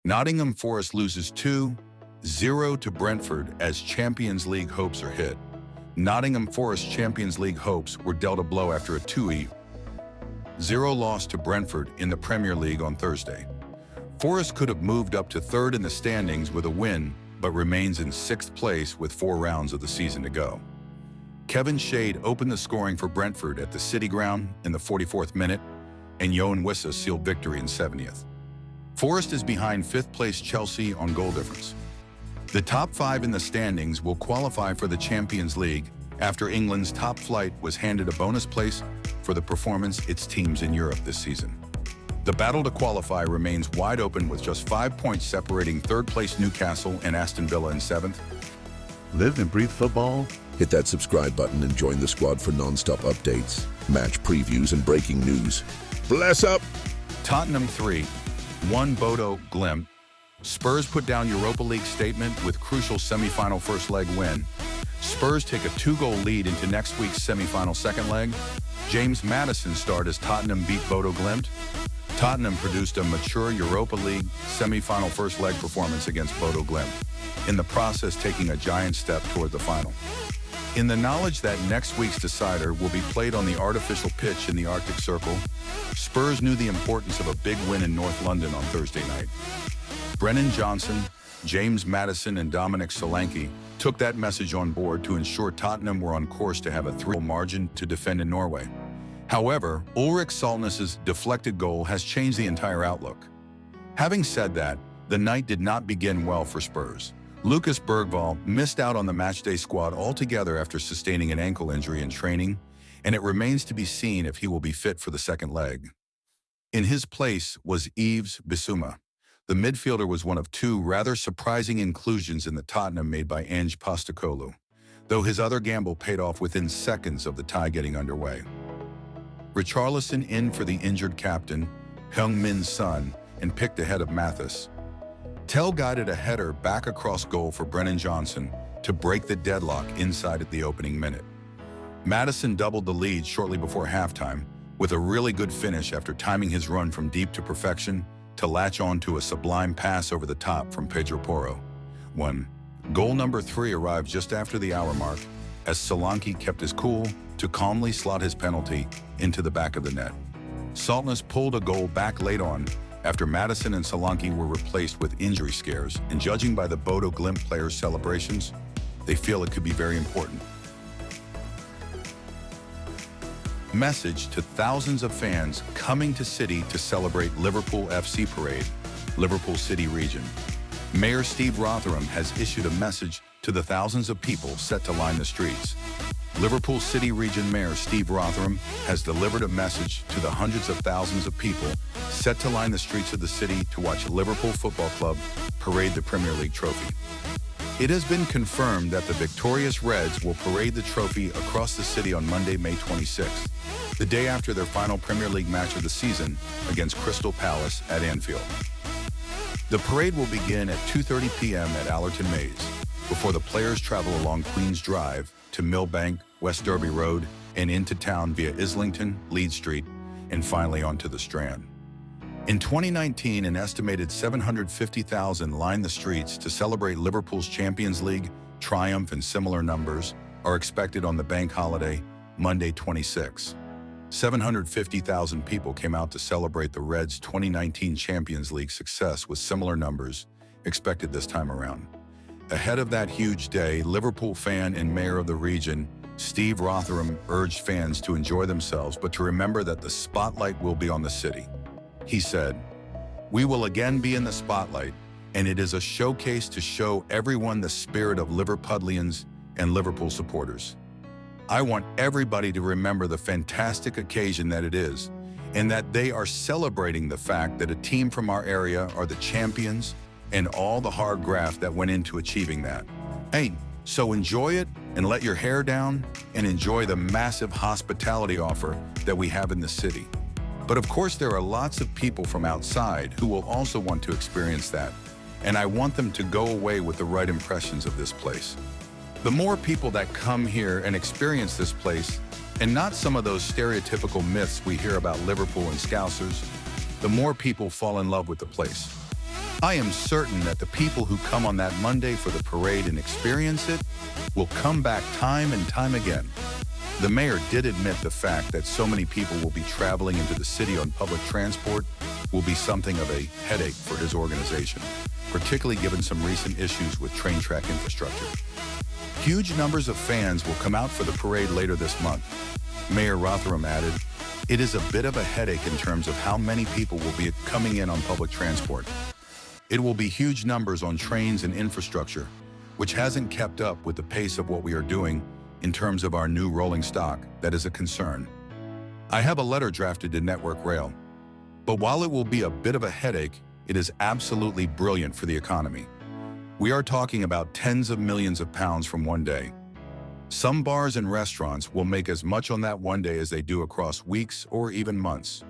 Nottingham Forest loses 2-0 to Brentford as Champions League hopes are hit. Nottingham Forest Champions League hopes were dealt a blow after a 2-0 loss to Brentford in the Premier League on Thursday. Forest could have moved up to third in the standings with a win, but remains in sixth place with 4 rounds of the season to go. Kevin Shade opened the scoring for Brentford at the City Ground in the 44th minute, and Yoan Wissa sealed victory in 70th. Forest is behind 5th place Chelsea on goal difference. The top 5 in the standings will qualify for the Champions League after England's top flight was handed a bonus place for the performance its teams in Europe this season. The battle to qualify remains wide open with just 5 points separating 3rd place Newcastle and Aston Villa in 7th. Live and breathe football. Hit that subscribe button and join the squad for non-stop updates, match previews, and breaking news. Bless up! Tottenham 3-1 Bodo Glimt. Spurs put down Europa League statement with crucial semi-final first leg win. Spurs take a 2-goal lead into next week's semi-final second leg. James Maddison starred as Tottenham beat Bodo Glimt. Tottenham produced a mature Europa League semi-final first leg performance against Bodo Glimt, in the process taking a giant step toward the final. In the knowledge that next week's decider will be played on the artificial pitch in the Arctic Circle, Spurs knew the importance of a big win in North London on Thursday night. Brennan Johnson, James Maddison, and Dominic Solanke took that message on board to ensure Tottenham were on course to have a 3-0 margin to defend in Norway. However, Ulrik Saltnes's deflected goal has changed the entire outlook. Having said that, the night did not begin well for Spurs. Lucas Bergvall missed out on the matchday squad altogether after sustaining an ankle injury in training, and it remains to be seen if he will be fit for the second leg. In his place was Yves Bissouma. The midfielder was one of 2 rather surprising inclusions in the Tottenham made by Ange Postecoglou, though his other gamble paid off within seconds of the tie getting underway. Richarlison in for the injured captain, Heung-min Son, and picked ahead of Mathis. Tell guided a header back across goal for Brennan Johnson to break the deadlock inside at the opening minute. Maddison doubled the lead shortly before halftime with a really good finish after timing his run from deep to perfection to latch on to a sublime pass over the top from Pedro Porro. Goal number 3 arrived just after the hour mark as Solanke kept his cool to calmly slot his penalty into the back of the net. Saltnes pulled a goal back late on after Maddison and Solanke were replaced with injury scares, and judging by the Bodo Glimt players' celebrations, they feel it could be very important. Message to thousands of fans coming to City to celebrate Liverpool FC Parade, Liverpool City Region. Mayor Steve Rotherham has issued a message to the thousands of people set to line the streets. Liverpool City Region Mayor Steve Rotherham has delivered a message to the hundreds of thousands of people set to line the streets of the city to watch Liverpool Football Club parade the Premier League trophy. It has been confirmed that the victorious Reds will parade the trophy across the city on Monday, May 26th, the day after their final Premier League match of the season against Crystal Palace at Anfield. The parade will begin at 2:30 p.m. at Allerton Maze, before the players travel along Queen's Drive to Millbank, West Derby Road, and into town via Islington, Leeds Street, and finally onto the Strand. In 2019, an estimated 750,000 lined the streets to celebrate Liverpool's Champions League triumph, and similar numbers are expected on the bank holiday, Monday 26. 750,000 people came out to celebrate the Reds' 2019 Champions League success, with similar numbers expected this time around. Ahead of that huge day, Liverpool fan and mayor of the region, Steve Rotherham, urged fans to enjoy themselves, but to remember that the spotlight will be on the city. He said, "We will again be in the spotlight, and it is a showcase to show everyone the spirit of Liverpudlians and Liverpool supporters. I want everybody to remember the fantastic occasion that it is, and that they are celebrating the fact that a team from our area are the champions and all the hard graft that went into achieving that. Hey, so enjoy it and let your hair down and enjoy the massive hospitality offer that we have in the city. But of course, there are lots of people from outside who will also want to experience that, and I want them to go away with the right impressions of this place. The more people that come here and experience this place, and not some of those stereotypical myths we hear about Liverpool and Scousers, the more people fall in love with the place. I am certain that the people who come on that Monday for the parade and experience it will come back time and time again. The mayor did admit the fact that so many people will be traveling into the city on public transport will be something of a headache for his organization, particularly given some recent issues with train track infrastructure. Huge numbers of fans will come out for the parade later this month. Mayor Rotherham added, "It is a bit of a headache in terms of how many people will be coming in on public transport. It will be huge numbers on trains and infrastructure, which hasn't kept up with the pace of what we are doing in terms of our new rolling stock. That is a concern. I have a letter drafted to Network Rail. But while it will be a bit of a headache, it is absolutely brilliant for the economy. We are talking about tens of millions of pounds from one day. Some bars and restaurants will make as much on that one day as they do across weeks or even months.